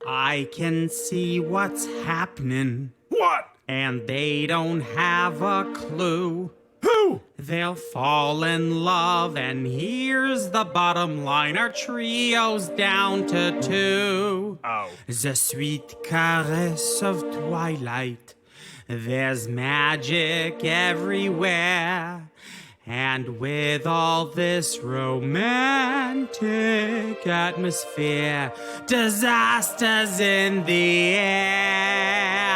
I can see what's happening, What? and they don't have a clue. Who? They'll fall in love, and here's the bottom line. Our trio's down to two. Oh. The sweet caress of twilight. There's magic everywhere. And with all this romantic atmosphere, disasters in the air.